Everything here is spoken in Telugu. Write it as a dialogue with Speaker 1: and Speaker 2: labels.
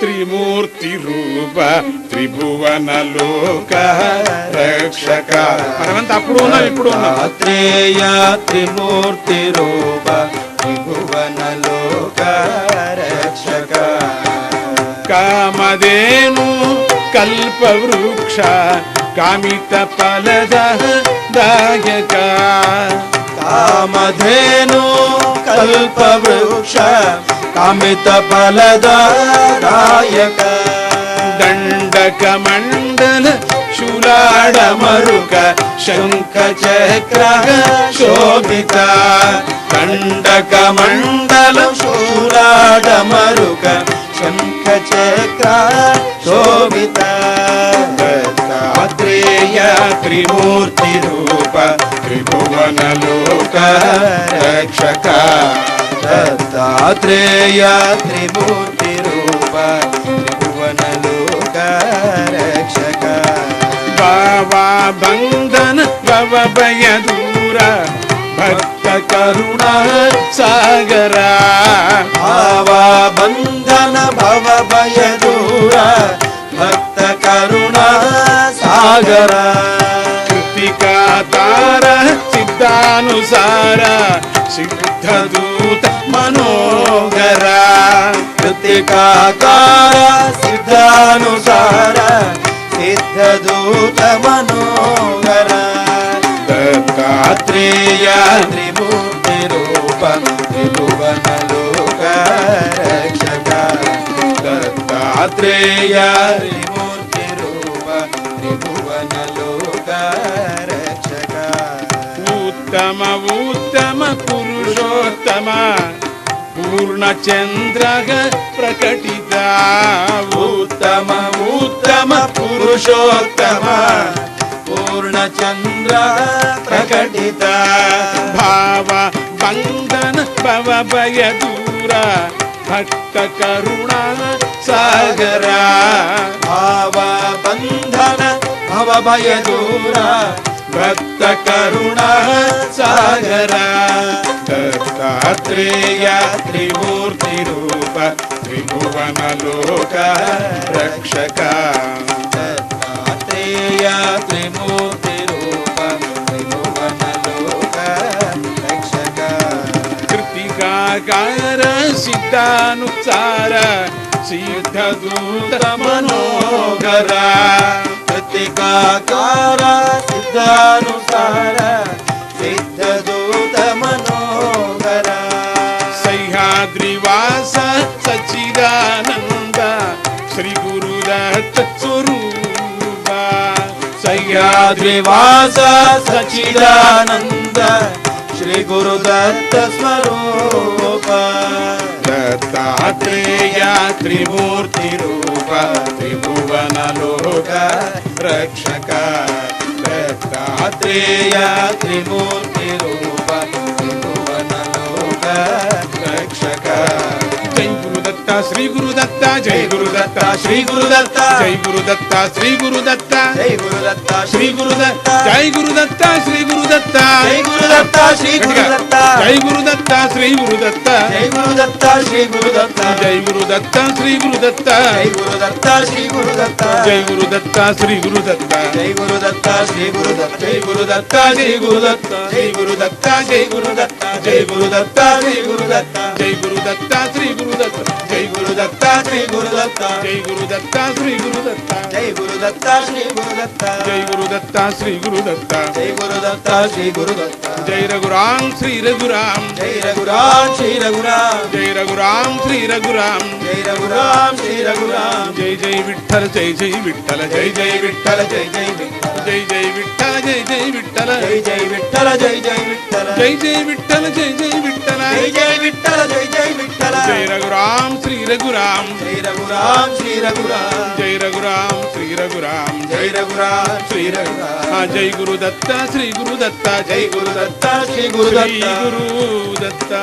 Speaker 1: త్రిమూర్తి రూప త్రిభువన లోక రక్షక. మనమంతా అప్పుడు ఉన్నాం, ఇప్పుడు
Speaker 2: దత్తాత్రేయ త్రిమూర్తి రూప త్రిభువన లోక రక్షక.
Speaker 1: కామధేను కల్పవృక్ష కామిత ఫలదాయక.
Speaker 2: కామధేను కల్పవృక్ష కామిత ఫలదాయక.
Speaker 1: దండక మండల శూలాడ మరుక శంఖ చక్ర శోభిత.
Speaker 2: దండక మండల శూలాడ మరుక శంఖ చక్ర శోభిత.
Speaker 1: దత్తాత్రేయ త్రిమూర్తి రూప త్రిభువన లోక రక్షక.
Speaker 2: దత్తాత్రేయ త్రిమూర్తి రూప త్రిభువన లోక రక్షక.
Speaker 1: భావా బంధన భవభయ దూర భక్త కరుణ సాగర.
Speaker 2: భావా బంధన భవభయ దూర భక్త కరుణ సాగర.
Speaker 1: కృతికా తార సిద్ధానుసార సిద్ధదూత మనోహర.
Speaker 2: కృతికాకార సిద్ధానుసార సిద్ధదూత మనోహర.
Speaker 1: దత్తాత్రేయ
Speaker 2: త్రిమూర్తి రూప త్రిభువన లోక రక్షక.
Speaker 1: దత్తాత్రేయ
Speaker 2: త్రిమూర్తి రూప త్రిభువన లోక రక్షక.
Speaker 1: ఉత్తమ ఉత్తమ పురుషోత్తమ పూర్ణచంద్ర ప్రకటిత.
Speaker 2: ఉత్తమ ఉత్తమ పురుషోత్తమ పూర్ణచంద్ర ప్రకటిత.
Speaker 1: భావ బంధన భవభయ దూర భక్త కరుణ సాగర.
Speaker 2: భావ బంధన భవభయ దూర భక్త కరుణ సాగర.
Speaker 1: దత్తాత్రేయ త్రిమూర్తి రూప త్రిభువన లోక రక్షక.
Speaker 2: దత్తాత్రేయ త్రిమూర్తి రూప త్రిభువన లోక రక్షక.
Speaker 1: కృతికాకార సిద్ధానుసార సిద్ధదూత మనోహర.
Speaker 2: కృతికాకార సిద్ధానుసార సిద్ధదూత మనోహర.
Speaker 1: సహ్యాద్రివాస సచ్చిదానంద శ్రీ గురుదత్త స్వరూప.
Speaker 2: సహ్యాద్రివాస సచ్చిదానంద శ్రీ గురుదత్త స్వరూప.
Speaker 1: దత్తాత్రేయ త్రిమూర్తి రూప త్రిభువన లోక రక్షక. దత్తాత్రేయ
Speaker 2: త్రిమూర్తి రూప త్రిభువన లోక రక్షక.
Speaker 1: జై గురుదత్త శ్రీ గురుదత్త జై గురుదత్త
Speaker 2: శ్రీ గురుదత్త
Speaker 1: జై గురుదత్త శ్రీ గురుదత్త
Speaker 2: జై గురుదత్త
Speaker 1: శ్రీ గురుదత్త జై గురుదత్త శ్రీ గురుదత్త
Speaker 2: జై గురుదత్త శ్రీ గురుదత్త
Speaker 1: జై గురుదత్త శ్రీ గురుదత్త
Speaker 2: జై గురుదత్త శ్రీ గురుదత్త
Speaker 1: జై గురుదత్త శ్రీ గురుదత్త
Speaker 2: జై గురుదత్త శ్రీ గురుదత్త
Speaker 1: జై గురుదత్త శ్రీ గురుదత్త
Speaker 2: జై గురుదత్త శ్రీ గురుదత్త
Speaker 1: జై గురుదత్త జై గురుదత్త
Speaker 2: జై గురుదత్త జై గురుదత్త జై గురుదత్త శ్రీ గురుదత్త
Speaker 1: జై గురుదత్త శ్రీ గురుదత్త
Speaker 2: జై గురుదత్త శ్రీ గురుదత్త
Speaker 1: జై గురుదత్త శ్రీ గురుదత్త
Speaker 2: జై గురుదత్త శ్రీ గురుదత్త
Speaker 1: జై గురుదత్త శ్రీ గురుదత్త
Speaker 2: జై గురుదత్త శ్రీ గురుదత్త
Speaker 1: జై రఘురామ్ శ్రీ రఘురామ్
Speaker 2: జై రఘురామ్ శ్రీ రఘురామ్
Speaker 1: జై రఘురామ్ శ్రీ రఘురామ్
Speaker 2: జై రఘురామ్ శ్రీ రఘురామ్
Speaker 1: జై జై విఠల జై జై విఠల జై జై విఠల
Speaker 2: జై జై విఠల
Speaker 1: జై జై విఠల జై జై విఠల
Speaker 2: జై జై విఠల జై జై విఠల
Speaker 1: జై జై విఠల జై జై విఠల
Speaker 2: జై జై విఠల జై జై విఠల
Speaker 1: జై రఘురామ్ శ్రీ రఘురామ్
Speaker 2: జై రఘురామ్ శ్రీ రఘురామ్
Speaker 1: జై రఘురామ్ శ్రీ రఘురామ్
Speaker 2: జై రఘురామ్ శ్రీ రఘురామ్
Speaker 1: జై గురుదత్త శ్రీ గురుదత్త
Speaker 2: జై గురుదత్త శ్రీ గురుదత్త
Speaker 1: గురుదత్త